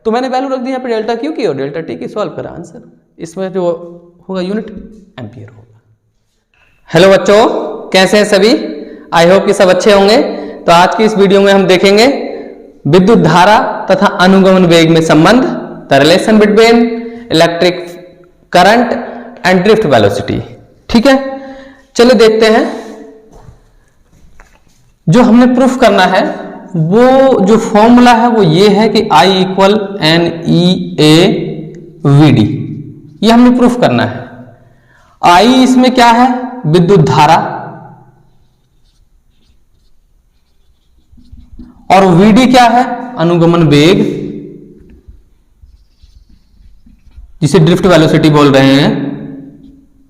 तो मैंने वैल्यू रख दी यहाँ पे डेल्टा क्यू की और डेल्टा टी की, सॉल्व करा आंसर। इसमें जो होगा यूनिट एम्पियर होगा। हेलो बच्चों, कैसे हैं सभी? आई होप कि सब अच्छे होंगे। तो आज की इस वीडियो में हम देखेंगे विद्युत धारा तथा अनुगमन वेग में संबंध, the relation between electric current and drift velocity. ठीक है, चलिए देखते हैं। जो हमने प्रूफ करना है वो जो फॉर्मूला है वो ये है कि I equal N E A V D, ये हमने प्रूफ करना है। I इसमें क्या है? विद्युत धारा, और VD क्या है? अनुगमन वेग, जिसे ड्रिफ्ट वेलोसिटी बोल रहे हैं,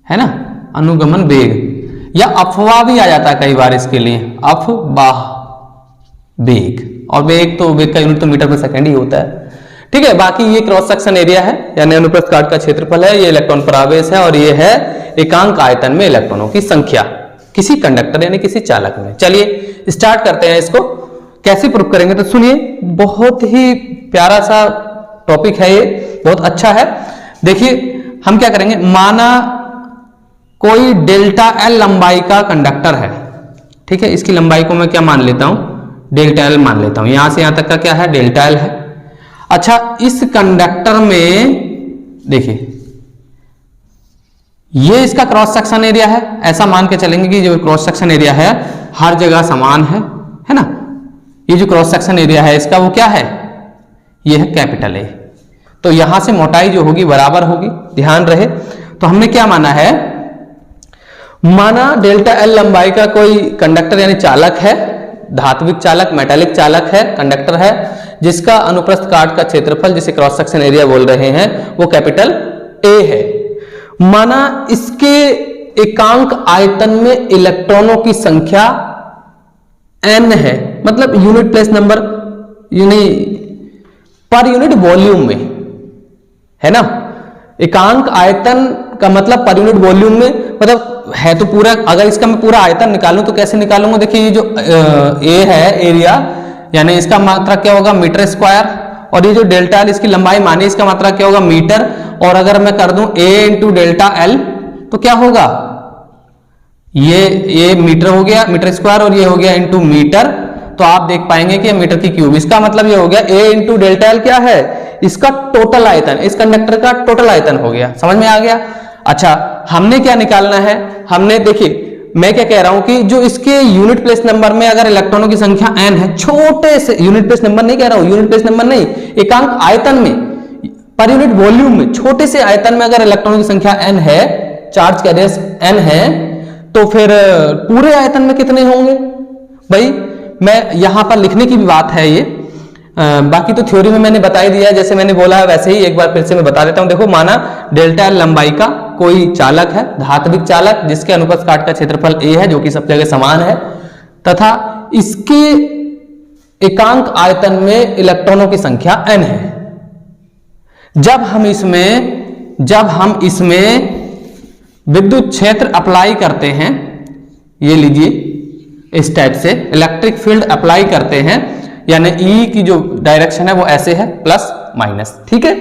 है ना, अनुगमन वेग, या अफवाह भी आ जाता है कई बार इसके लिए, अफवाह वेग। और वेग तो वेग का यूनिट तो मीटर पर सेकंड ही होता है। ठीक है, बाकी ये क्रॉस सेक्शन एरिया है यानी अनुप्रस्थ काट का क्षेत्रफल है, ये इलेक्ट्रॉन परावेश है, और ये है एकांक आयतन में इलेक्ट्रॉनों की संख्या किसी कंडक्टर यानी किसी चालक में। चलिए स्टार्ट करते हैं। इसको कैसे प्रूफ करेंगे तो सुनिए, बहुत ही प्यारा सा टॉपिक है ये, बहुत अच्छा है। देखिए हम क्या करेंगे, माना कोई डेल्टा एल लंबाई का कंडक्टर है। ठीक है, इसकी लंबाई को मैं क्या मान लेता हूं? डेल्टा एल मान लेता हूं। यहां से यहां तक का क्या है? डेल्टा एल है। अच्छा, इस कंडक्टर में देखिए ये इसका क्रॉस सेक्शन एरिया है, ऐसा मान के चलेंगे कि जो क्रॉस सेक्शन एरिया है हर जगह समान है ना। ये जो क्रॉस सेक्शन एरिया है इसका वो क्या है? ये है कैपिटल ए। तो यहां से मोटाई जो होगी बराबर होगी, ध्यान रहे। तो हमने क्या माना है? माना डेल्टा एल लंबाई का कोई कंडक्टर यानी चालक है, धात्विक चालक, मेटालिक चालक है, कंडक्टर है, जिसका अनुप्रस्थ काट का क्षेत्रफल, जिसे क्रॉस सेक्शन एरिया बोल रहे हैं, वो कैपिटल ए है। माना इसके एकांक आयतन में इलेक्ट्रॉनों की संख्या n है, मतलब यूनिट प्लेस नंबर यानी पर यूनिट वॉल्यूम में, है ना। एकांक आयतन का मतलब पर यूनिट वॉल्यूम में, मतलब है तो पूरा, अगर इसका मैं पूरा आयतन निकालूं तो कैसे निकालूंगा? देखिए ये जो ए है एरिया, यानी इसका मात्रा क्या होगा? मीटर स्क्वायर, और ये जो डेल्टा एल इसकी लंबाई मानी, इसका मात्रा क्या होगा? मीटर। और अगर मैं कर दूं ए इंटू डेल्टा एल तो क्या होगा? ये मीटर हो गया, मीटर स्क्वायर, और ये हो गया इंटू मीटर। तो आप देख पाएंगे कि मीटर की क्यूब, इसका मतलब ये हो गया ए इंटू डेल्टा एल क्या है? इसका टोटल आयतन, इस कंडक्टर का टोटल आयतन हो गया। समझ में आ गया? अच्छा, हमने क्या निकालना है? हमने देखिए मैं क्या कह रहा हूं कि जो इसके यूनिट प्लेस नंबर में अगर इलेक्ट्रॉनों की संख्या n है, छोटे से यूनिट प्लेस नंबर नहीं कह रहा हूं, यूनिट प्लेस नंबर नहीं, एकांक आयतन में, पर यूनिट वॉल्यूम में, छोटे से आयतन में अगर इलेक्ट्रॉनों की संख्या n है, चार्ज कैरियर्स n है, तो फिर पूरे आयतन में कितने होंगे? भाई मैं यहां पर लिखने की भी बात है ये, बाकी तो थ्योरी में मैंने बता ही दिया है, जैसे मैंने बोला है वैसे ही एक बार फिर से मैं बता देता हूं। देखो माना डेल्टा एल लंबाई का कोई चालक है, धात्विक चालक, जिसके अनुप्रस्थ काट का क्षेत्रफल ए है, जो कि सब जगह समान है, तथा इसके एकांक आयतन में इलेक्ट्रॉनों की संख्या n है। जब हम इसमें विद्युत क्षेत्र अप्लाई करते हैं, ये लीजिए इस टाइप से इलेक्ट्रिक फील्ड अप्लाई करते हैं, यानी ई की जो डायरेक्शन है वो ऐसे है, प्लस माइनस, ठीक है।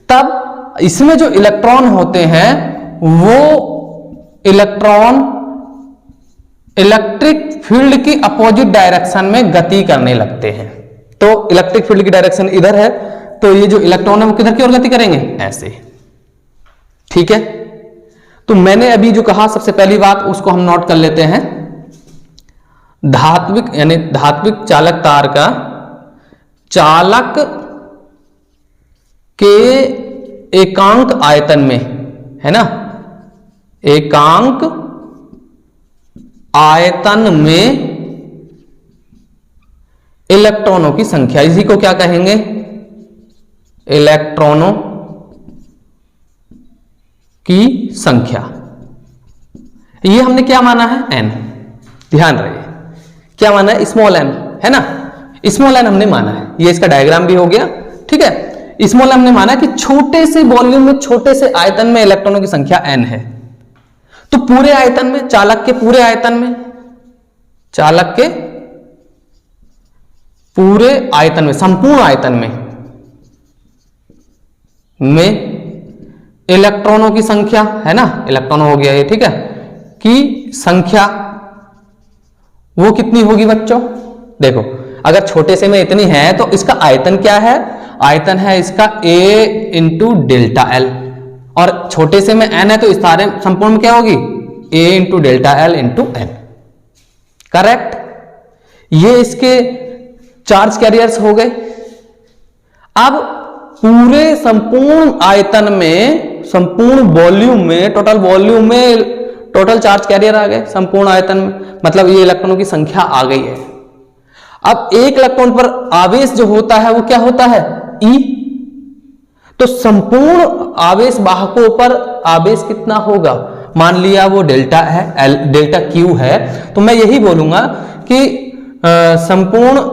तब इसमें जो इलेक्ट्रॉन होते हैं वो इलेक्ट्रॉन इलेक्ट्रिक फील्ड की अपोजिट डायरेक्शन में गति करने लगते हैं। तो इलेक्ट्रिक फील्ड की डायरेक्शन इधर है, तो ये जो इलेक्ट्रॉन है वो किधर की ओर गति करेंगे? ऐसे, ठीक है। तो मैंने अभी जो कहा सबसे पहली बात उसको हम नोट कर लेते हैं। धात्विक यानी धात्विक चालक तार का चालक के एकांक आयतन में, है ना, एकांक आयतन में इलेक्ट्रॉनों की संख्या, इसी को क्या कहेंगे? इलेक्ट्रॉनों की संख्या। ये हमने क्या माना है? n। ध्यान रहे क्या माना है? स्मॉल n, है ना, स्मॉल n हमने माना है। ये इसका डायग्राम भी हो गया, ठीक है। स्मॉल n हमने माना कि छोटे से वॉल्यूम में, छोटे से आयतन में इलेक्ट्रॉनों की संख्या n है। तो पूरे आयतन में, चालक के पूरे आयतन में, चालक के पूरे आयतन में, संपूर्ण आयतन में में इलेक्ट्रॉनों की संख्या है ना, इलेक्ट्रॉन हो गया ये, ठीक है, की संख्या वो कितनी होगी बच्चों? देखो अगर छोटे से में इतनी है तो इसका आयतन क्या है? आयतन है इसका A इंटू डेल्टा एल, और छोटे से में n है तो इस सारे संपूर्ण में क्या होगी? A into delta L into N. Correct. ये इसके चार्ज कैरियर्स हो गए। अब पूरे संपूर्ण आयतन में, संपूर्ण वॉल्यूम में, टोटल वॉल्यूम में टोटल चार्ज कैरियर आ गए संपूर्ण आयतन में, मतलब ये इलेक्ट्रॉनों की संख्या आ गई है। अब एक इलेक्ट्रॉन पर आवेश जो होता है वो क्या होता है? E। तो संपूर्ण आवेश वाहकों पर आवेश कितना होगा? मान लिया वो डेल्टा है, डेल्टा Q है, तो मैं यही बोलूंगा कि संपूर्ण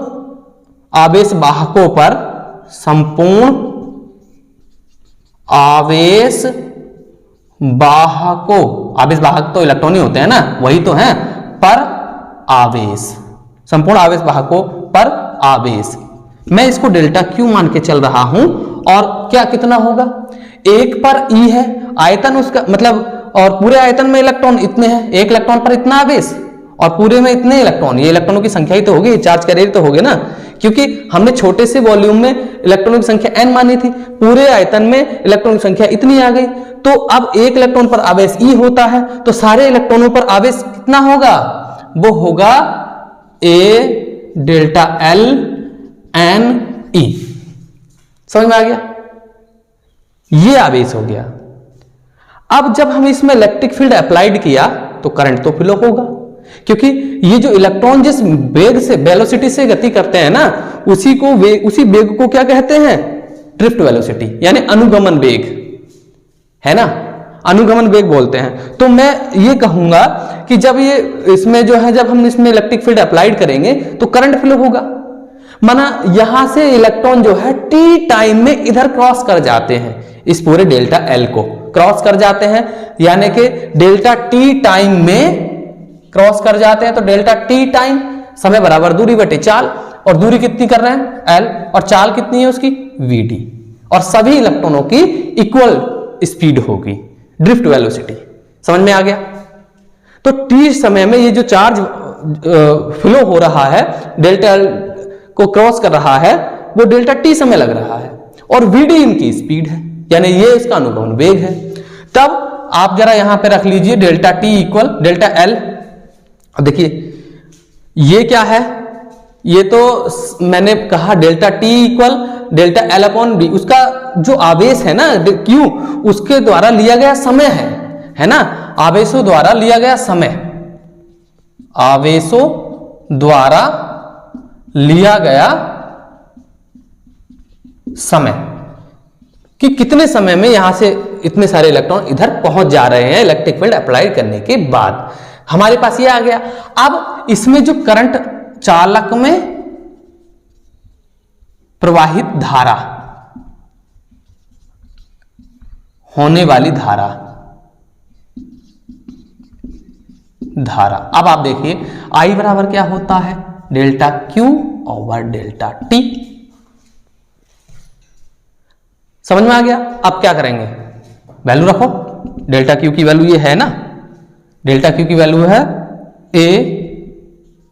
आवेश वाहकों पर, संपूर्ण आवेश वाहकों, आवेश वाहक तो इलेक्ट्रॉन ही होते हैं ना, वही तो हैं, पर आवेश, संपूर्ण आवेश वाहकों पर आवेश, मैं इसको डेल्टा Q मान के चल रहा हूं। और क्या कितना होगा? एक पर E है आयतन उसका, मतलब और पूरे आयतन में इलेक्ट्रॉन इतने हैं, एक इलेक्ट्रॉन पर इतना आवेश और पूरे में इतने इलेक्ट्रॉन, ये इलेक्ट्रॉनों की संख्या ही तो होगी, चार्ज कैरियर तो होगे ना, क्योंकि हमने छोटे से वॉल्यूम में इलेक्ट्रॉनों की संख्या n मानी थी, पूरे आयतन में इलेक्ट्रॉनों की संख्या इतनी आ गई। तो अब एक इलेक्ट्रॉन पर आवेश E होता है तो सारे इलेक्ट्रॉनों पर आवेश कितना होगा? वो होगा A delta L n E। समझ में आ गया? ये आवेश हो गया। अब जब हम इसमें इलेक्ट्रिक फील्ड अप्लाइड किया तो करंट तो फ्लो होगा, क्योंकि ये जो इलेक्ट्रॉन जिस वेग से, वेलोसिटी से गति करते हैं ना, उसी वेग को क्या कहते हैं? ड्रिफ्ट वेलोसिटी, यानी अनुगमन वेग, है ना, अनुगमन वेग बोलते हैं। तो मैं ये कहूंगा कि जब ये इसमें जो है, जब हम इसमें इलेक्ट्रिक फील्ड अप्लाइड करेंगे तो करंट फ्लो होगा। माना यहां से इलेक्ट्रॉन जो है टी टाइम में इधर क्रॉस कर जाते हैं, इस पूरे डेल्टा एल को क्रॉस कर जाते हैं, यानी कि डेल्टा टी टाइम में क्रॉस कर जाते हैं। तो डेल्टा टी टाइम समय बराबर दूरी बटे चाल, और दूरी कितनी कर रहे हैं? एल, और चाल कितनी है उसकी? वी, और सभी इलेक्ट्रॉनों की इक्वल स्पीड होगी, ड्रिफ्ट वेलोसिटी। समझ में आ गया? तो टी समय में ये जो चार्ज फ्लो हो रहा है, डेल्टा एल को क्रॉस कर रहा है, वो डेल्टा टी समय लग रहा है, और वीडी इनकी स्पीड है, यानी ये इसका अनुगमन वेग है। तब आप जरा यहां पे रख लीजिए delta T equal delta L. अब देखिए ये क्या है? ये तो मैंने कहा delta T equal delta L upon B, उसका जो आवेश है ना क्यू, उसके द्वारा लिया गया समय है ना, आवेशों द्वारा लिया गया समय, आवेशों द्वारा लिया गया समय, कि कितने समय में यहां से इतने सारे इलेक्ट्रॉन इधर पहुंच जा रहे हैं इलेक्ट्रिक फील्ड अप्लाई करने के बाद। हमारे पास ये आ गया। अब इसमें जो करंट, चालक में प्रवाहित धारा, होने वाली धारा, अब आप देखिए I बराबर क्या होता है? Delta Q over delta T। समझ में आ गया? अब क्या करेंगे? वैल्यू रखो। डेल्टा Q की वैल्यू ये है ना, डेल्टा Q की वैल्यू है A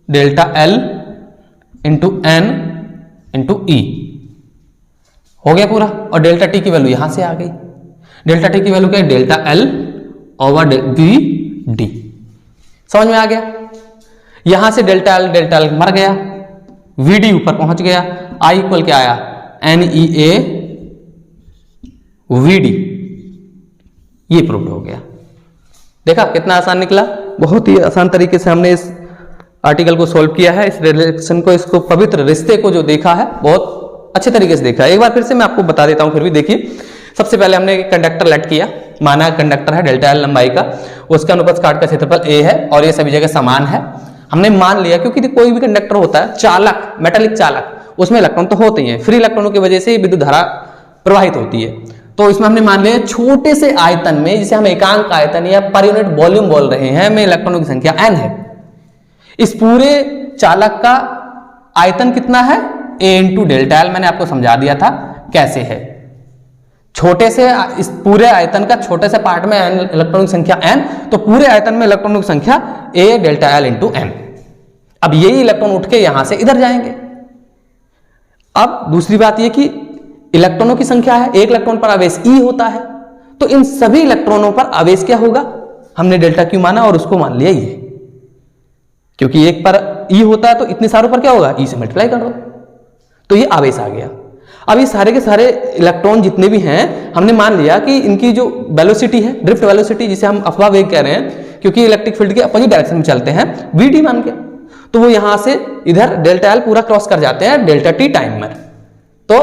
delta L into N into E, हो गया पूरा। और डेल्टा T की वैल्यू यहां से आ गई। डेल्टा T की वैल्यू क्या है? Delta L over D. समझ में आ गया? यहां से डेल्टा एल मर गया, वीडी ऊपर पहुंच गया, आई इक्वल क्या आया? NEA VD. ये प्रूव हो गया। देखा कितना आसान निकला? बहुत ही आसान तरीके से हमने इस आर्टिकल को सॉल्व किया है, इस रिलेशन को, इसको पवित्र रिश्ते को जो देखा है बहुत अच्छे तरीके से देखा है। एक बार फिर से मैं आपको बता देता हूं, फिर भी देखिए। सबसे पहले हमने कंडक्टर लेट किया, माना कंडक्टर है डेल्टा एल लंबाई का, उसका अनुप्रस्थ काट का क्षेत्रफल A है और ये सभी जगह समान है। हमने मान लिया, क्योंकि कोई भी कंडक्टर होता है चालक, मेटालिक चालक, उसमें इलेक्ट्रॉन तो होते ही हैं, फ्री इलेक्ट्रॉनों की वजह से विद्युत धारा प्रवाहित होती है। तो इसमें हमने मान लिया छोटे से आयतन में, जिसे हम एकांक आयतन या पर यूनिट वॉल्यूम बोल रहे हैं, में इलेक्ट्रॉनों की संख्या n है। इस पूरे चालक का आयतन कितना है? A into delta L. मैंने आपको समझा दिया था कैसे है। छोटे से इस पूरे आयतन का छोटे से पार्ट में इलेक्ट्रॉनिक संख्या n, तो पूरे आयतन में इलेक्ट्रॉनिक संख्या a delta l into m। अब यही इलेक्ट्रॉन उठ के यहां से इधर जाएंगे। अब दूसरी बात यह कि इलेक्ट्रॉनों की संख्या है, एक इलेक्ट्रॉन पर आवेश E होता है, तो इन सभी इलेक्ट्रॉनों पर आवेश क्या होगा, हमने डेल्टा क्यू माना और उसको मान लिया ये, क्योंकि एक पर E होता है तो इतने सारों पर क्या होगा, E से मल्टीप्लाई कर दो, तो ये आवेश आ गया। अब ये सारे के सारे इलेक्ट्रॉन जितने भी हैं हमने मान लिया कि इनकी जो वेलोसिटी है, ड्रिफ्ट वेलोसिटी, जिसे हम अफवाह वेग कह रहे हैं क्योंकि इलेक्ट्रिक फील्ड के अपोजिट डायरेक्शन में चलते हैं, Vd मान के, तो वो यहां से इधर डेल्टा एल पूरा क्रॉस कर जाते हैं डेल्टा टी टाइम में। तो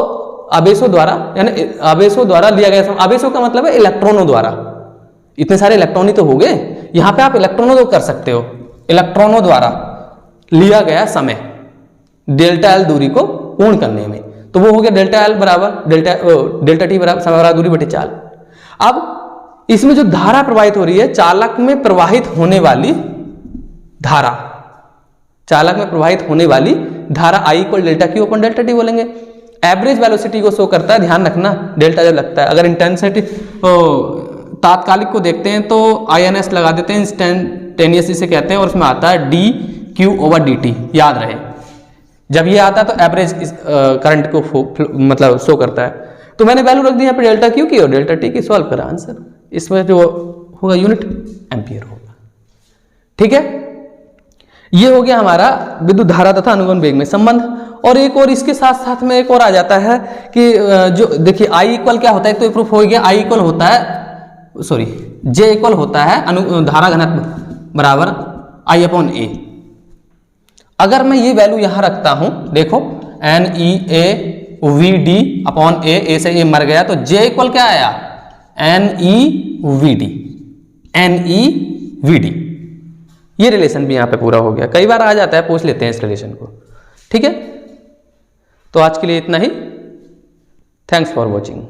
आवेशों द्वारा, यानी आवेशों द्वारा लिया गया, आवेशों का मतलब है इलेक्ट्रॉनों द्वारा, इतने सारे इलेक्ट्रॉन ही तो हो गए, यहां पे आप इलेक्ट्रॉनों को कर सकते हो, इलेक्ट्रॉनों द्वारा लिया गया समय डेल्टा एल दूरी को पूर्ण करने में, तो वो हो गया डेल्टा एल बराबर डेल्टा टी बराबर समय दूरी बटे चाल। अब इसमें जो धारा प्रवाहित हो रही है, चालक में प्रवाहित होने वाली धारा, चालक में प्रवाहित होने वाली धारा I equal delta Q upon delta T बोलेंगे। एवरेज वेलोसिटी को शो करता है, ध्यान रखना, डेल्टा जब लगता है, अगर इंटेंसिटी तात्कालिक को देखते हैं तो INS लगा देते हैं, इंस्टेंटेनियस इसे कहते हैं, और उसमें आता है D Q over D T, याद रहे। जब ये आता है तो एवरेज करंट को मतलब शो करता है। तो मैंने वैल्यू रख दी यहाँ पे डेल्टा क्यू की और डेल्टा टी की, सॉल्व करा आंसर, इसमें जो होगा यूनिट एम्पियर होगा। ठीक है, ये हो गया हमारा विद्युत धारा तथा अनुगमन वेग में संबंध। और एक और इसके साथ साथ में एक और आ जाता है कि जो देखिए I इक्वल क्या होता है, तो प्रूफ हो गया, I इक्वल होता है, सॉरी J इक्वल होता है धारा घनत्व बराबर I अपॉन A। अगर मैं ये वैल्यू यहां रखता हूं, देखो NeAVd अपॉन A से ये मर गया, तो J इक्वल क्या आया, NeVd। ये रिलेशन भी यहां पे पूरा हो गया, कई बार आ जाता है, पूछ लेते हैं इस रिलेशन को। ठीक है, तो आज के लिए इतना ही। Thanks for watching.